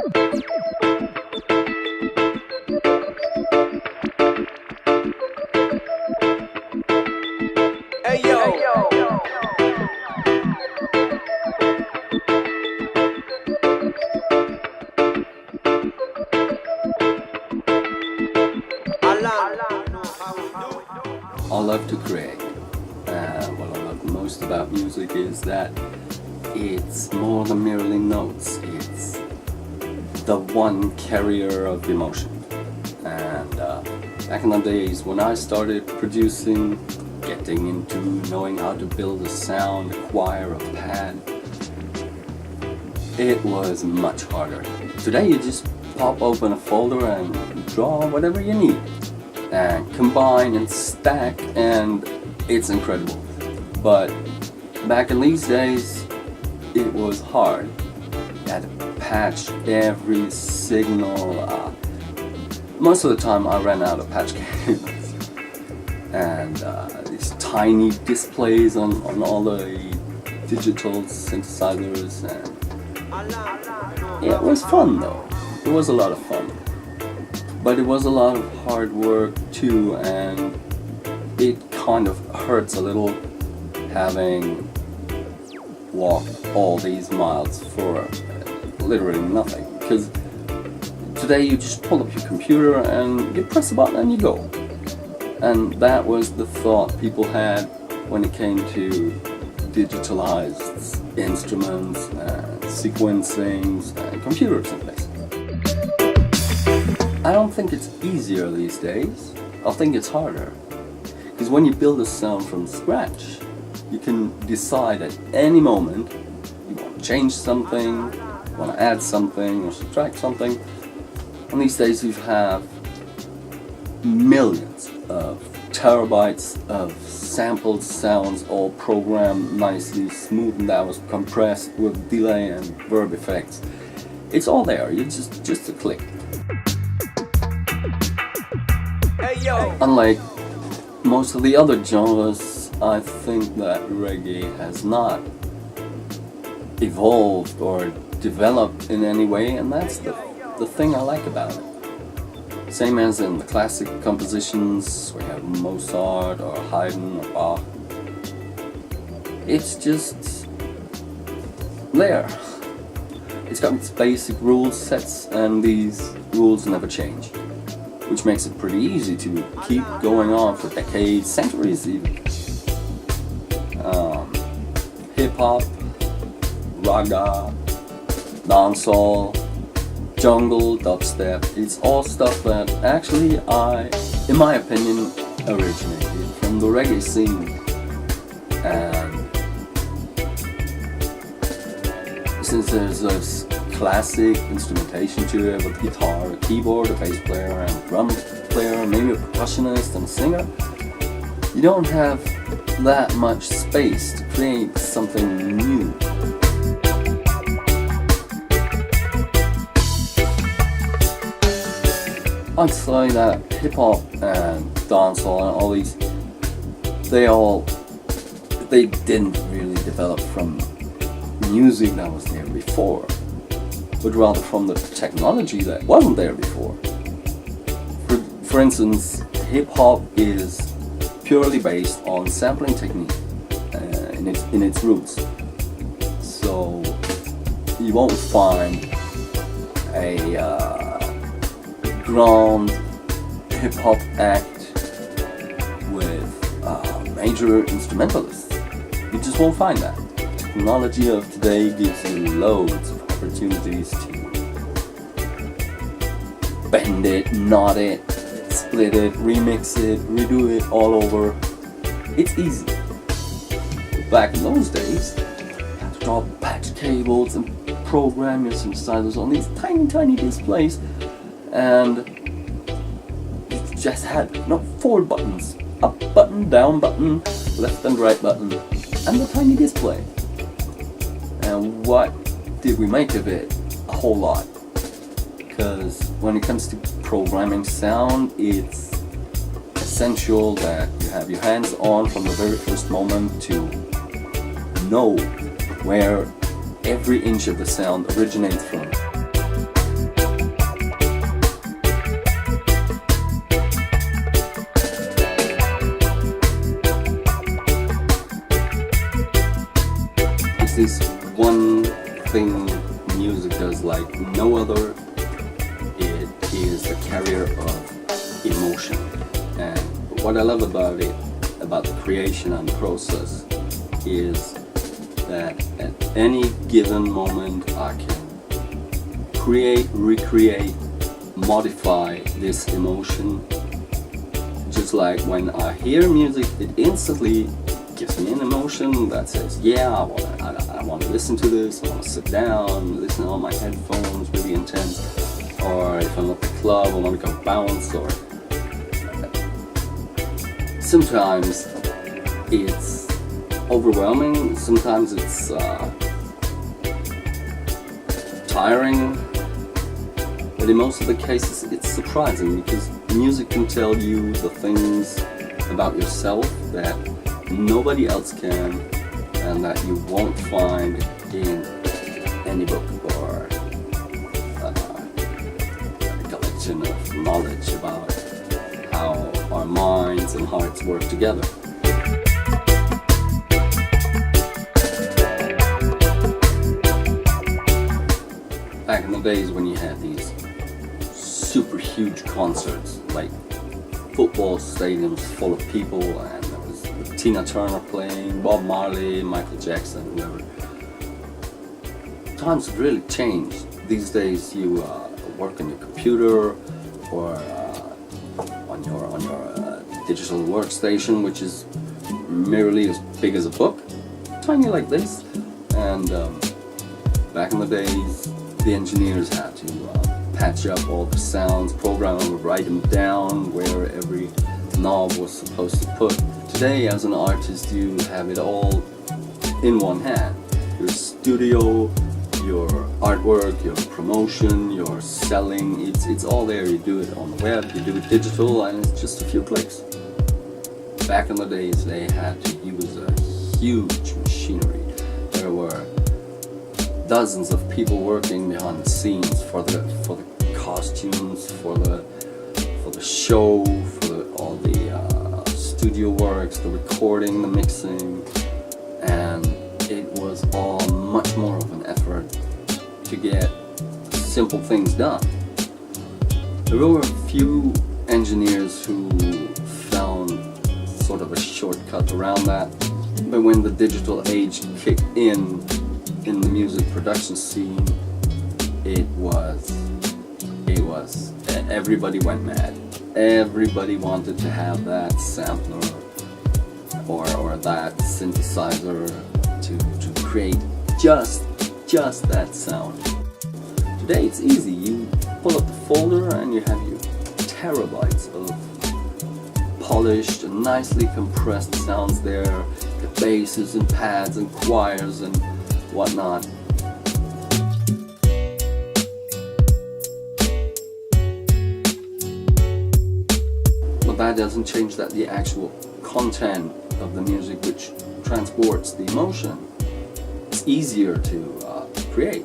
Hey yo. I love to create. What I love most about music is that it's more than merely notes. It's the one carrier of emotion. And back in the days when I started producing, getting into knowing how to build a sound, acquire a pad, it was much harder. Today you just pop open a folder and draw whatever you need and combine and stack, and it's incredible. But back in these days it was hard. You had to patch every signal. Most of the time I ran out of patch cables and these tiny displays on all the digital synthesizers, and yeah, it was fun though. It was a lot of fun. But it was a lot of hard work too, and it kind of hurts a little having walked all these miles for literally nothing. Because today you just pull up your computer and you press a button and you go. And that was the thought people had when it came to digitalized instruments and sequencings and computers and things. I don't think it's easier these days. I think it's harder. Because when you build a sound from scratch, you can decide at any moment you want to change something, you want to add something or subtract something. And these days you have millions of terabytes of sampled sounds all programmed nicely, smoothed out, compressed with delay and verb effects. It's all there, it's just a click. Unlike most of the other genres, I think that reggae has not evolved or developed in any way, and that's the thing I like about it. Same as in the classic compositions, we have Mozart or Haydn or Bach. It's just there. It's got its basic rule sets, and these rules never change, which makes it pretty easy to keep going on for decades, centuries even. Hip-hop, raga, dancehall, jungle, dubstep, it's all stuff that actually in my opinion, originated from the reggae scene. And since there's this classic instrumentation to it with guitar, a keyboard, a bass player, and a drum player, maybe a percussionist and a singer, you don't have that much space to create something new. I'd say that hip-hop and dancehall and all these, they didn't really develop from music that was there before, but rather from the technology that wasn't there before. For instance, hip-hop is purely based on sampling technique in its roots. So you won't find a grand hip-hop act with major instrumentalists. You just won't find that. Technology of today gives you loads of opportunities to bend it, knot it, split it, remix it, redo it all over. It's easy. Back in those days, you had to draw patch cables and program your synthesizers on these tiny displays, and you just had 4 buttons: up button, down button, left and right button, and the tiny display. And what did we make of it? A whole lot. Because when it comes to programming sound, it's essential that you have your hands on from the very first moment to know where every inch of the sound originates from. because like no other, it is the carrier of emotion. And what I love about it, about the creation and the process, is that at any given moment I can create, recreate, modify this emotion. Just like when I hear music, it instantly gives me an emotion that says, yeah, I want to listen to this, I want to sit down, listen on my headphones, really intense. Or if I'm at the club, I want to go bounce. Or sometimes it's overwhelming, sometimes it's tiring, but in most of the cases it's surprising, because music can tell you the things about yourself that nobody else can, and that you won't find in any book or a collection of knowledge about how our minds and hearts work together. Back in the days when you had these super huge concerts, like football stadiums full of people, and there was Tina Turner playing, Bob Marley, Michael Jackson, whoever. Times have really changed. These days you work on your computer or on your digital workstation, which is merely as big as a book, tiny like this. And back in the days, the engineers had to patch up all the sounds, program them, write them down where every knob was supposed to put. Today, as an artist, you have it all in one hand. Your studio, your artwork, your promotion, your selling, it's all there. You do it on the web, you do it digital, and it's just a few clicks. Back in the days, they had to use a huge machinery. There were dozens of people working behind the scenes for the costumes, for the show, for all the studio works, the recording, the mixing, and it was all much more of an effort to get simple things done. There were a few engineers who found sort of a shortcut around that, but when the digital age kicked in the music production scene, it was everybody went mad. Everybody wanted to have that sampler or that synthesizer to create just that sound. Today it's easy. You pull up the folder and you have your terabytes of polished and nicely compressed sounds there, the basses and pads and choirs and whatnot. But that doesn't change that the actual content of the music, which transports the emotion, is easier to create.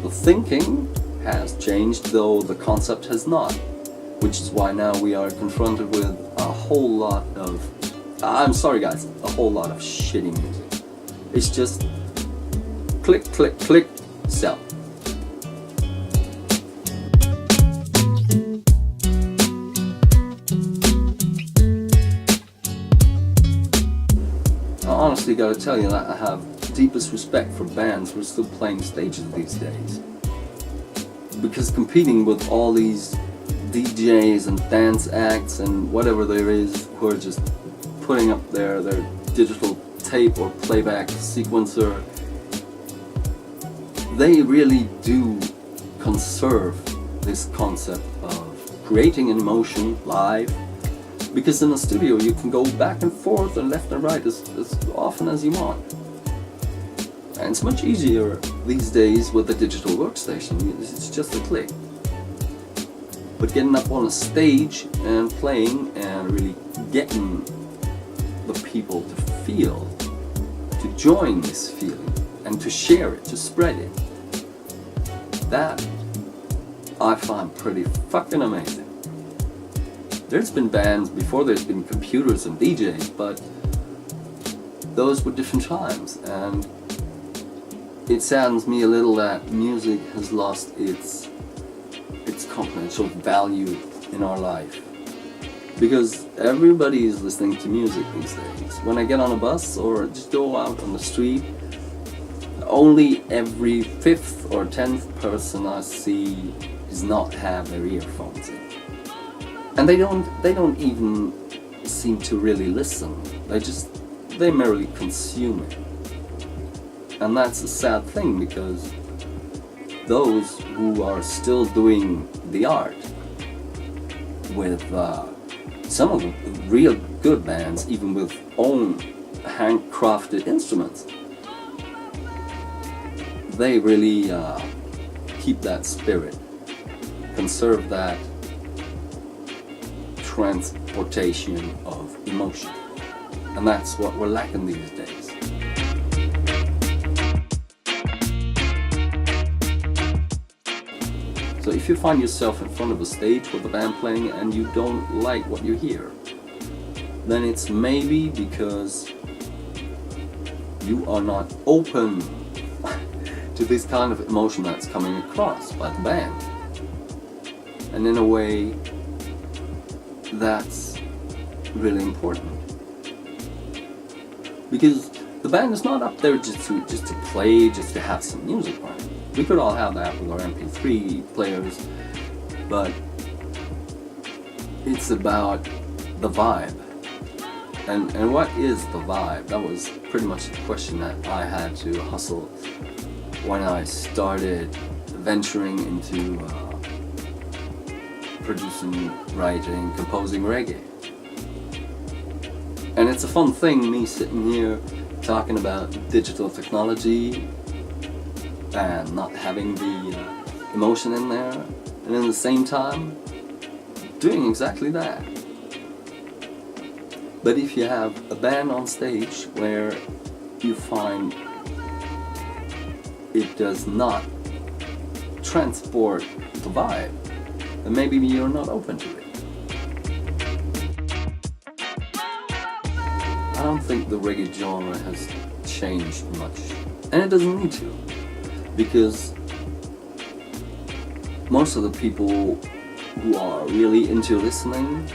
The thinking has changed, though the concept has not, which is why now we are confronted with a whole lot of, I'm sorry guys, a whole lot of shitty music. It's just click, click, click, sell. I honestly gotta tell you that I have deepest respect for bands who are still playing stages these days. Because competing with all these DJs and dance acts and whatever there is who are just putting up their digital tape or playback sequencer, they really do conserve this concept of creating an emotion live, because in a studio you can go back and forth and left and right as often as you want, and it's much easier these days with the digital workstation. It's just a click. But getting up on a stage and playing and really getting the people to feel, to join this feeling and to share it, to spread it, that I find pretty fucking amazing. There's been bands before there's been computers and DJs, but those were different times, and it saddens me a little that music has lost its confidential value in our life. Because everybody is listening to music these days. When I get on a bus or just go out on the street, only every 5th or 10th person I see does not have their earphones in. And they don't even seem to really listen. They merely consume it. And that's a sad thing, because those who are still doing the art with some of the real good bands, even with own handcrafted instruments, they really keep that spirit, conserve that transportation of emotion. And that's what we're lacking these days. So if you find yourself in front of a stage with a band playing and you don't like what you hear, then it's maybe because you are not open to this kind of emotion that's coming across by the band. And in a way, that's really important. Because the band is not up there just to play, just to have some music on. We could all have that with our MP3 players, but it's about the vibe. And what is the vibe? That was pretty much the question that I had to hustle when I started venturing into producing, writing, composing reggae. And it's a fun thing, me sitting here talking about digital technology and not having the emotion in there, and in the same time doing exactly that. But if you have a band on stage where you find it does not transport the vibe, then maybe you're not open to it. I don't think the reggae genre has changed much, and it doesn't need to, because most of the people who are really into listening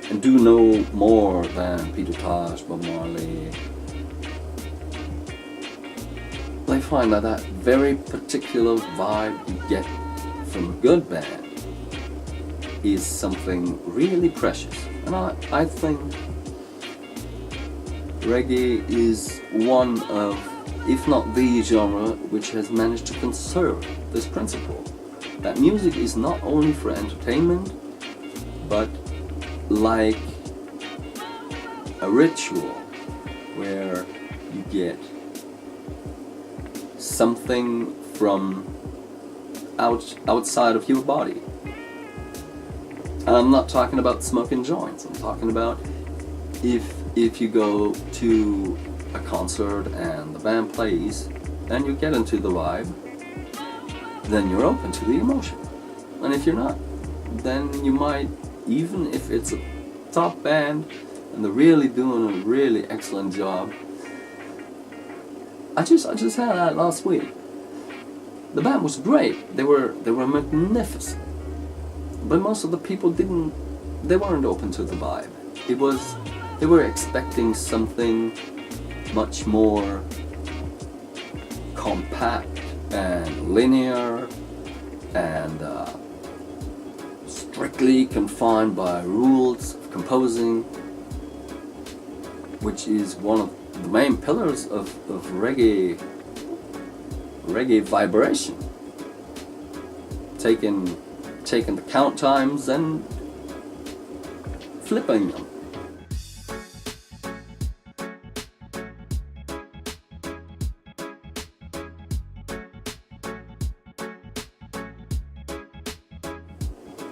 and do know more than Peter Tosh, Bob Marley, they find that that very particular vibe you get from a good band is something really precious. And I think reggae is one of, if not the genre, which has managed to conserve this principle. That music is not only for entertainment, but like a ritual where you get something from outside of your body. And I'm not talking about smoking joints. I'm talking about if you go to a concert and the band plays and you get into the vibe, then you're open to the emotion. And if you're not, then you might, even if it's a top band and they're really doing a really excellent job. I just had that last week. The band was great. They were magnificent. But most of the people they weren't open to the vibe. They were expecting something much more compact and linear and strictly confined by rules of composing, which is one of the main pillars of reggae vibration. Taking the count times and flipping them.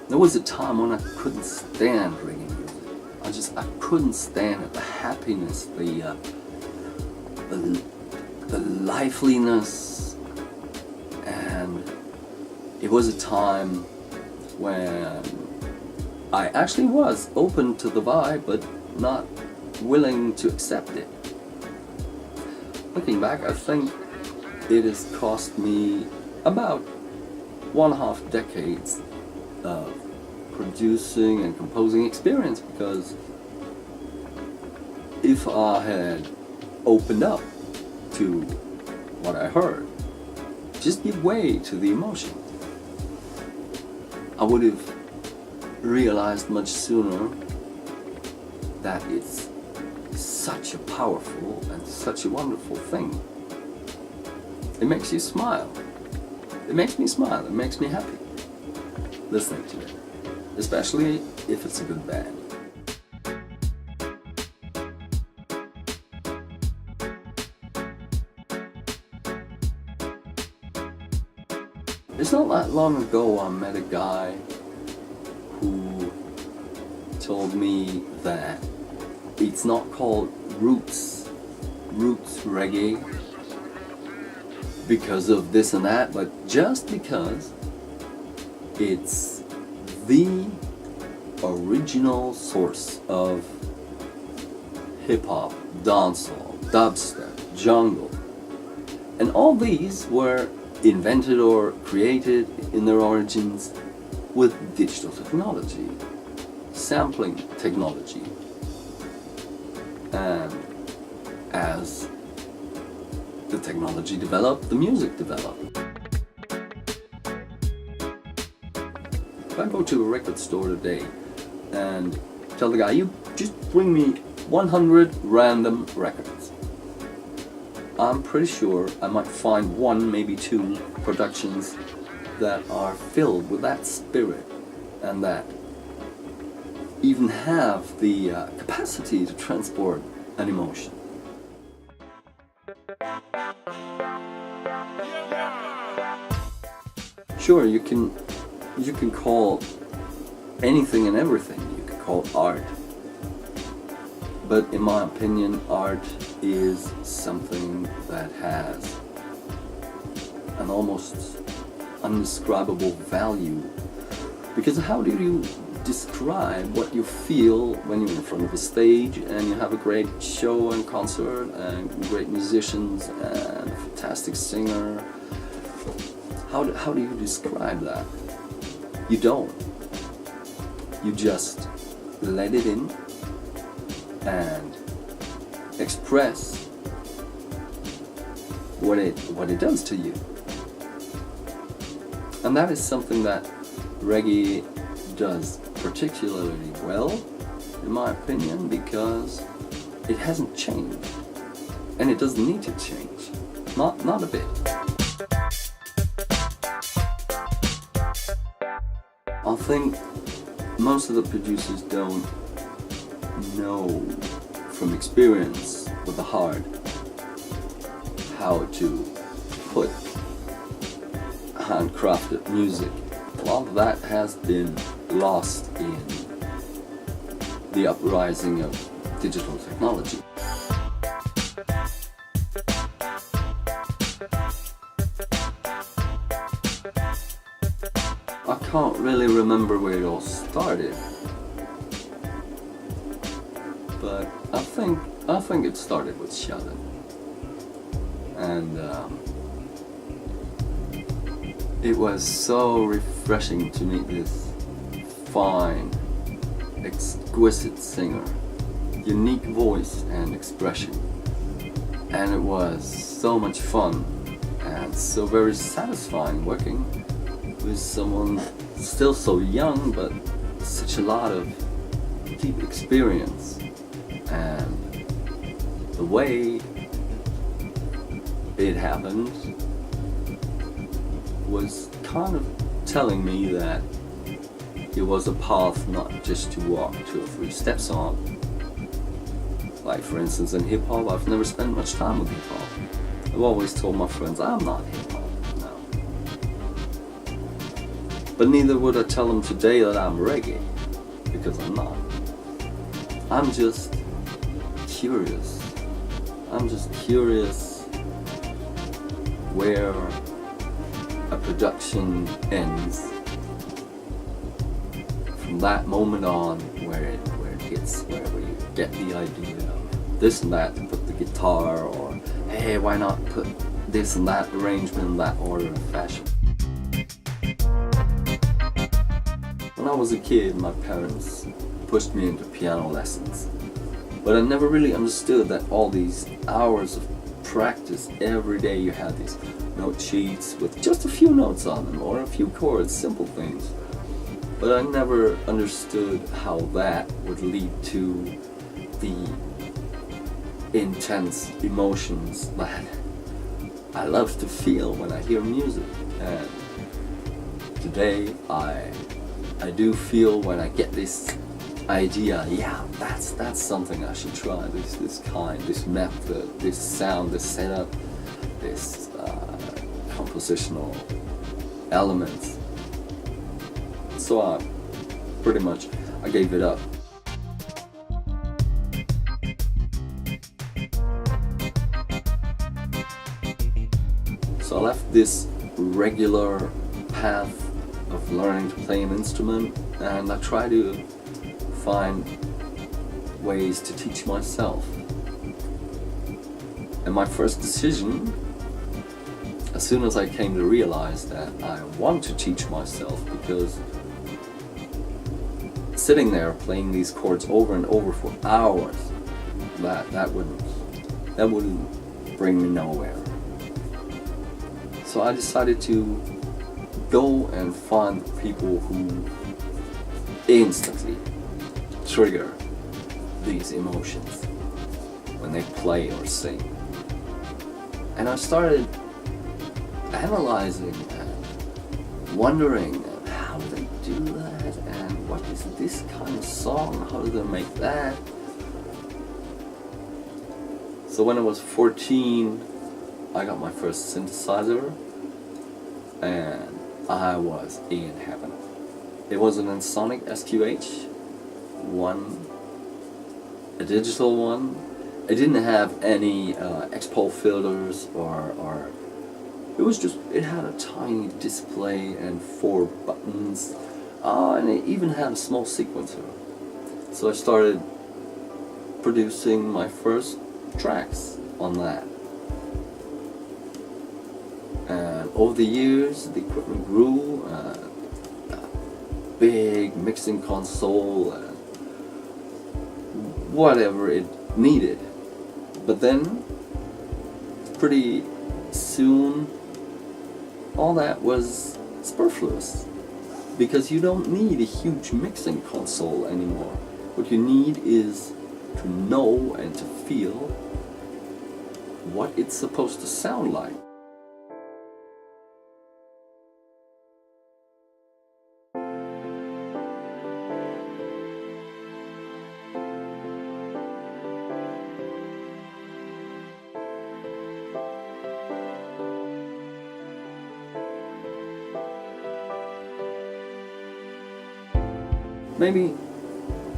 There was a time when I couldn't stand reggae music. I couldn't stand it. The happiness, the liveliness, and it was a time when I actually was open to the vibe, but not willing to accept it. Looking back, I think it has cost me about 1.5 decades of producing and composing experience, because if I had opened up to what I heard, just give way to the emotion, I would have realized much sooner that it's such a powerful and such a wonderful thing. It makes you smile. It makes me smile. It makes me happy listening to it, especially if it's a good band. It's not that long ago I met a guy who told me that it's not called roots reggae because of this and that, but just because it's the original source of hip-hop, dancehall, dubstep, jungle. And all these were invented or created in their origins with digital technology, sampling technology. And as the technology developed, the music developed. If I go to a record store today and tell the guy, you just bring me 100 random records, I'm pretty sure I might find one, maybe two productions that are filled with that spirit and that even have the capacity to transport an emotion. Sure, you can call anything and everything, you can call art. But in my opinion, art is something that has an almost undescribable value. Because how do you describe what you feel when you're in front of a stage and you have a great show and concert and great musicians and a fantastic singer? How do you describe that? You don't. You just let it in and express what it does to you. And that is something that reggae does particularly well, in my opinion, because it hasn't changed. And it doesn't need to change. Not a bit. I think most of the producers don't know from experience with the heart how to put handcrafted music. A lot of that has been lost in the uprising of digital technology. I can't really remember where it all started, but I think it started with Sheldon, and it was so refreshing to meet this fine, exquisite singer, unique voice and expression, and it was so much fun and so very satisfying working with someone still so young but such a lot of deep experience. And the way it happened was kind of telling me that it was a path not just to walk 2 or 3 steps on. Like for instance in hip hop, I've never spent much time with hip hop. I've always told my friends I'm not hip hop, no. But neither would I tell them today that I'm reggae, because I'm not. I'm just curious. I'm just curious where a production ends from that moment on, where it hits, where you get the idea of this and that to put the guitar, or hey, why not put this and that arrangement, that order and fashion. When I was a kid, my parents pushed me into piano lessons, but I never really understood that all these hours of practice every day, you had these note sheets with just a few notes on them or a few chords, simple things. But I never understood how that would lead to the intense emotions that I love to feel when I hear music. And today I do feel when I get this idea, yeah, that's something I should try. This method, this sound, this setup, this compositional elements. So I gave it up. So I left this regular path of learning to play an instrument, and I try to find ways to teach myself. And my first decision, as soon as I came to realize that I want to teach myself, because sitting there playing these chords over and over for hours, that wouldn't bring me nowhere. So I decided to go and find people who instantly trigger these emotions when they play or sing. And I started analyzing and wondering how do they do that, and what is this kind of song, how do they make that? So when I was 14, I got my first synthesizer, and I was in heaven. It was an Ensoniq SQH, a digital one. It didn't have any X-Pol filters or it had a tiny display and 4 buttons, and it even had a small sequencer. So I started producing my first tracks on that. And over the years, the equipment grew, a big mixing console, whatever it needed. But then, pretty soon, all that was superfluous, because you don't need a huge mixing console anymore. What you need is to know and to feel what it's supposed to sound like.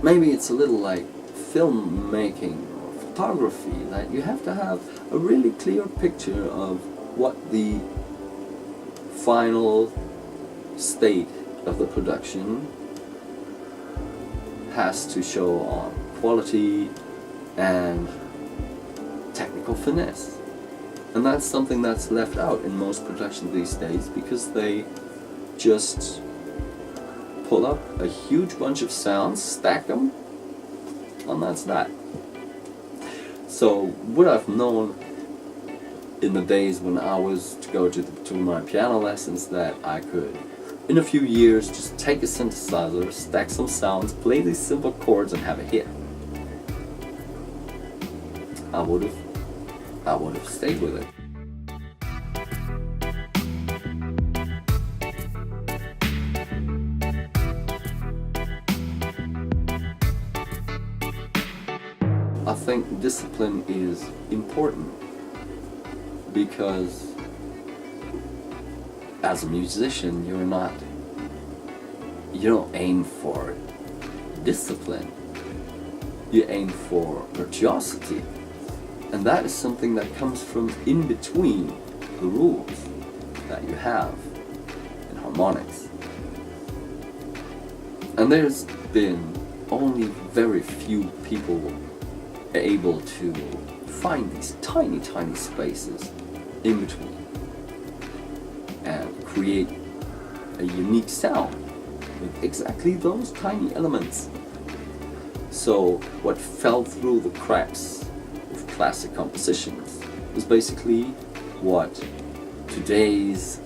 Maybe it's a little like filmmaking or photography, that you have to have a really clear picture of what the final state of the production has to show on quality and technical finesse. And that's something that's left out in most productions these days, because they just pull up a huge bunch of sounds, stack them, and that's that. So what I've known in the days when I was to go to my piano lessons, that I could, in a few years, just take a synthesizer, stack some sounds, play these simple chords, and have a hit. I would have stayed with it. I think discipline is important, because as a musician, you don't aim for discipline, you aim for virtuosity, and that is something that comes from in between the rules that you have in harmonics. And there's been only very few people able to find these tiny spaces in between and create a unique sound with exactly those tiny elements. So what fell through the cracks of classic compositions was basically what today's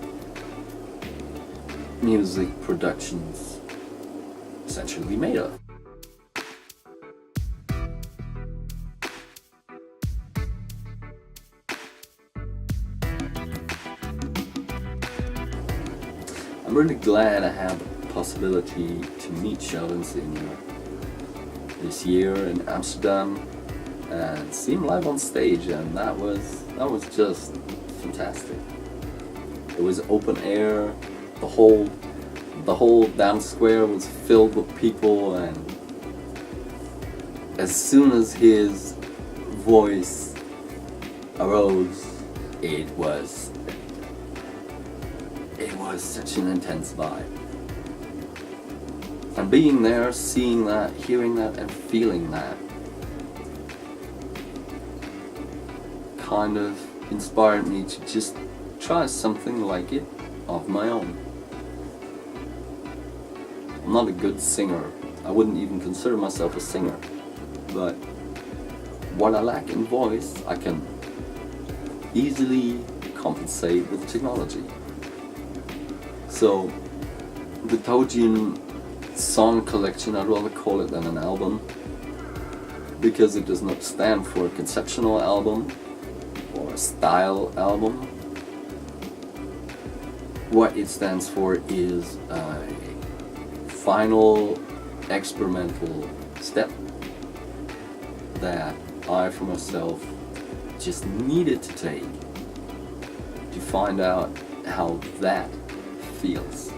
music productions essentially made of. I'm really glad I had the possibility to meet Sheldon Sr. this year in Amsterdam and see him live on stage, and that was just fantastic. It was open air, the whole dance square was filled with people, and as soon as his voice arose, it was such an intense vibe. And being there, seeing that, hearing that, and feeling that kind of inspired me to just try something like it of my own. I'm not a good singer. I wouldn't even consider myself a singer. But what I lack in voice, I can easily compensate with technology. So the Tojin song collection, I'd rather call it than an album, because it does not stand for a conceptual album or a style album. What it stands for is a final experimental step that I for myself just needed to take to find out how that feels.